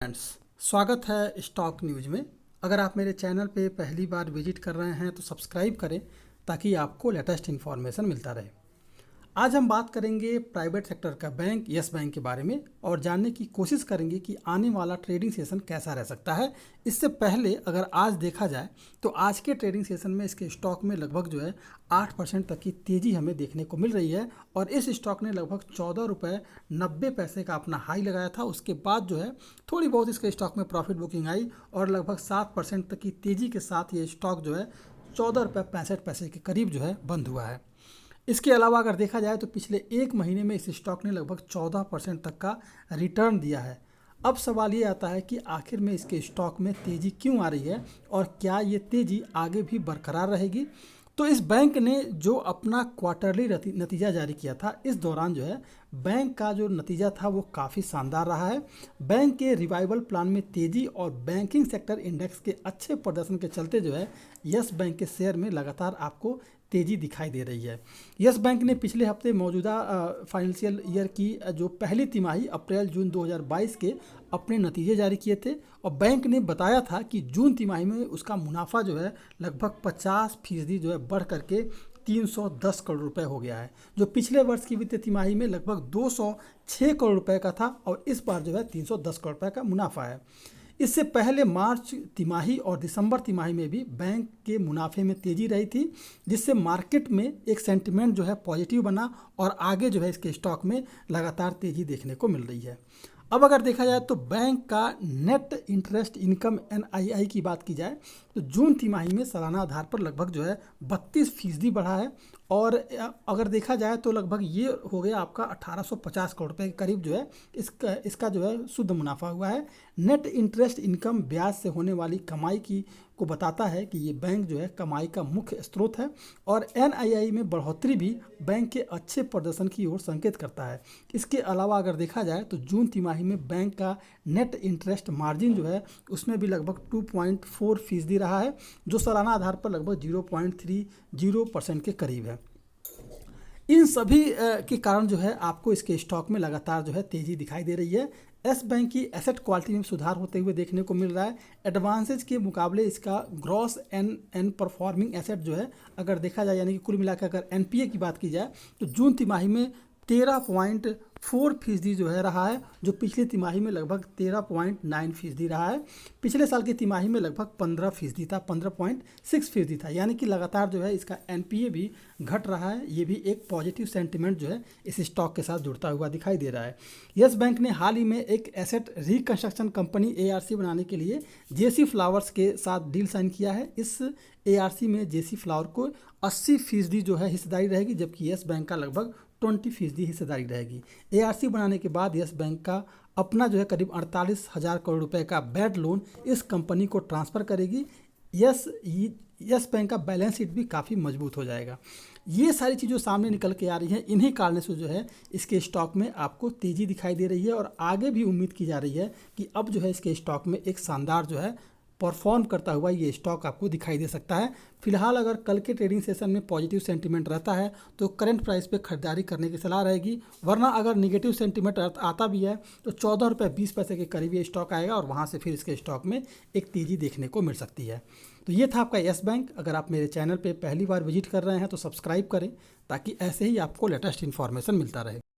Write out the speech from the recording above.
Friends, स्वागत है stock news में। अगर आप मेरे चैनल पे पहली बार विजिट कर रहे हैं तो सब्सक्राइब करें ताकि आपको लेटेस्ट इन्फॉर्मेशन मिलता रहे। आज हम बात करेंगे प्राइवेट सेक्टर का बैंक यस बैंक के बारे में और जानने की कोशिश करेंगे कि आने वाला ट्रेडिंग सेशन कैसा रह सकता है। इससे पहले अगर आज देखा जाए तो आज के ट्रेडिंग सेशन में इसके स्टॉक में लगभग 8% तक की तेज़ी हमें देखने को मिल रही है और इस स्टॉक ने लगभग 14 रुपये 90 पैसे का अपना हाई लगाया था। उसके बाद थोड़ी बहुत इसके स्टॉक में प्रॉफिट बुकिंग आई और लगभग 7% तक की तेज़ी के साथ ये स्टॉक 14 रुपये 65 पैसे के करीब बंद हुआ है। इसके अलावा अगर देखा जाए तो पिछले एक महीने में इस स्टॉक ने लगभग 14% तक का रिटर्न दिया है। अब सवाल ये आता है कि आखिर में इसके स्टॉक में तेज़ी क्यों आ रही है और क्या ये तेज़ी आगे भी बरकरार रहेगी। तो इस बैंक ने जो अपना क्वार्टरली नतीजा जारी किया था, इस दौरान बैंक का जो नतीजा था वो काफ़ी शानदार रहा है। बैंक के रिवाइवल प्लान में तेज़ी और बैंकिंग सेक्टर इंडेक्स के अच्छे प्रदर्शन के चलते यस बैंक के शेयर में लगातार आपको तेज़ी दिखाई दे रही है। यस बैंक ने पिछले हफ्ते मौजूदा फाइनेंशियल ईयर की जो पहली तिमाही अप्रैल जून 2022 के अपने नतीजे जारी किए थे और बैंक ने बताया था कि जून तिमाही में उसका मुनाफा लगभग 50% बढ़ करके 310 करोड़ रुपए हो गया है, जो पिछले वर्ष की वित्तीय तिमाही में लगभग 206 करोड़ रुपए का था और इस बार 310 करोड़ रुपए का मुनाफा है। इससे पहले मार्च तिमाही और दिसंबर तिमाही में भी बैंक के मुनाफे में तेज़ी रही थी, जिससे मार्केट में एक सेंटिमेंट पॉजिटिव बना और आगे इसके स्टॉक में लगातार तेज़ी देखने को मिल रही है। अब अगर देखा जाए तो बैंक का नेट इंटरेस्ट इनकम NII की बात की जाए तो जून तिमाही में सालाना आधार पर लगभग 32% बढ़ा है और अगर देखा जाए तो लगभग ये हो गया आपका 1850 करोड़ रुपए के करीब इसका शुद्ध मुनाफा हुआ है। नेट इंटरेस्ट इनकम ब्याज से होने वाली कमाई की को बताता है कि ये बैंक कमाई का मुख्य स्रोत है और NII में बढ़ोतरी भी बैंक के अच्छे प्रदर्शन की ओर संकेत करता है। इसके अलावा अगर देखा जाए तो जून तिमाही में बैंक का नेट इंटरेस्ट मार्जिन उसमें भी लगभग 2.4% रहा है, जो सालाना आधार पर लगभग 0.30% के करीब है। इन सभी के कारण आपको इसके स्टॉक में लगातार तेज़ी दिखाई दे रही है। एस बैंक की एसेट क्वालिटी में सुधार होते हुए देखने को मिल रहा है। एडवांसेज के मुकाबले इसका ग्रॉस एन परफॉर्मिंग एसेट अगर देखा जाए, यानी कि कुल मिलाकर अगर NPA की बात की जाए तो जून तिमाही में 13.4% रहा है, जो पिछली तिमाही में लगभग 13.9% रहा है। पिछले साल की तिमाही में लगभग 15% था, 15.6% था, यानी कि लगातार इसका NPA भी घट रहा है। ये भी एक पॉजिटिव सेंटिमेंट इस स्टॉक के साथ जुड़ता हुआ दिखाई दे रहा है। यस बैंक ने हाल ही में एक एसेट रिकंस्ट्रक्शन कंपनी ARC बनाने के लिए JC फ्लावर्स के साथ डील साइन किया है। इस ARC में JC फ्लावर को 80% हिस्सेदारी रहेगी, जबकि यस बैंक का लगभग 20% हिस्सेदारी रहेगी। ARC बनाने के बाद यस बैंक का अपना करीब 48,000 करोड़ रुपए का बैड लोन इस कंपनी को ट्रांसफ़र करेगी। यस बैंक का बैलेंस शीट भी काफ़ी मजबूत हो जाएगा। ये सारी चीज़ें सामने निकल के आ रही हैं, इन्हीं कारण से इसके स्टॉक में आपको तेज़ी दिखाई दे रही है और आगे भी उम्मीद की जा रही है कि अब इसके स्टॉक में एक शानदार परफॉर्म करता हुआ ये स्टॉक आपको दिखाई दे सकता है। फिलहाल अगर कल के ट्रेडिंग सेशन में पॉजिटिव सेंटीमेंट रहता है तो करंट प्राइस पे खरीदारी करने की सलाह रहेगी, वरना अगर नेगेटिव सेंटीमेंट आता भी है तो 14 रुपये 20 पैसे के करीब ये स्टॉक आएगा और वहाँ से फिर इसके स्टॉक में एक तेज़ी देखने को मिल सकती है। तो ये था आपका यस बैंक। अगर आप मेरे चैनल पर पहली बार विजिट कर रहे हैं तो सब्सक्राइब करें ताकि ऐसे ही आपको लेटेस्ट इन्फॉर्मेशन मिलता रहे।